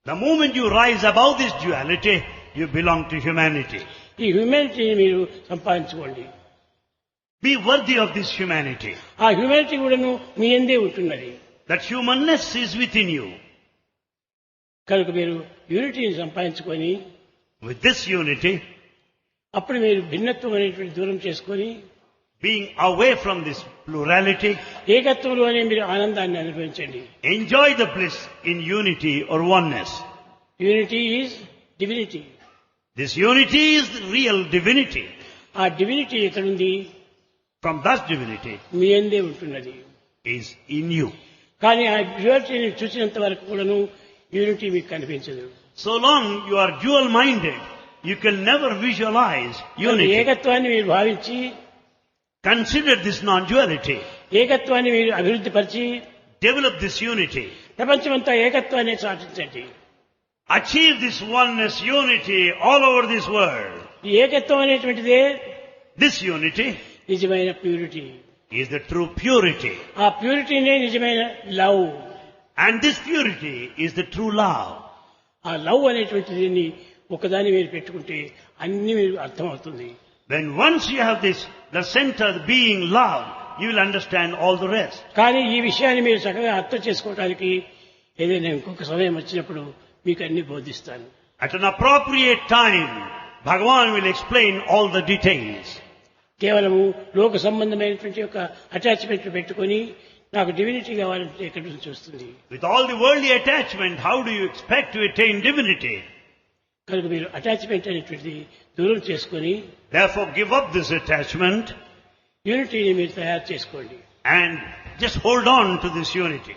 The moment you rise above this duality, you belong to humanity. ఈ హ్యూమానిటీని మీరు సంపాదించుకోండి. Be worthy of this humanity. ఆ humanity కూడాను మీ యందే ఉంటున్నది. That humanness is within you. కనుక మీరు యూనిటీని సంపాదించుకొని With this unity, అప్పుడు మీరు భిన్నత్వం అనేటువంటి దూరం చేసుకొని being away from this plurality, ఏకత్వంలో అనే మీరు ఆనందాన్ని అనుభవించండి. enjoy the bliss in unity or oneness. Unity is divinity. This unity is the real divinity. ఆ డివినిటీ ఎక్కడుంది? From that divinity మీ యందే ఉంటున్నది. is in you. కానీ ఆ డ్యూయాలిటీని చూసినంత వరకు కూడాను యూనిటీ మీకు కనిపించదు. So long you are dual-minded, you can never visualize unity. ఏకత్వాన్ని మీరు భావించి Consider this non-duality. ఏకత్వాన్ని మీరు అభివృద్ధి పరిచి Develop this unity. ప్రపంచమంతా ఏకత్వాన్ని సాధించండి. Achieve this oneness, unity all over this world. ఈ ఏకత్వం అనేటువంటిదే This unity నిజమైన purity. is the true purity. ఆ ప్యూరిటీనే నిజమైన love. And this purity is the true love. ఆ లవ్ అనేటువంటిది ఒకదాన్ని మీరు పెట్టుకుంటే అన్ని మీరు అర్థమవుతుంది. When once you have this, the center being love, you will understand all the rest. కానీ ఈ విషయాన్ని మీరు చక్కగా అర్థం చేసుకోవడానికి ఏదైనా ఇంకొక సమయం వచ్చినప్పుడు మీకు అన్ని బోధిస్తాను. At an appropriate time, Bhagavan will explain all the details. కేవలము లోక సంబంధమైనటువంటి ఒక అటాచ్మెంట్ పెట్టుకొని నాకు డివినిటీ కావాలంటే ఎక్కడి నుంచి వస్తుంది? With all the worldly attachment, how do you expect to attain divinity? కనుక మీరు అటాచ్మెంట్ అనేటువంటిది దూరం చేసుకొని Therefore, give up this attachment యూనిటీని మీరు తయారు చేసుకోండి. and just hold on to this unity.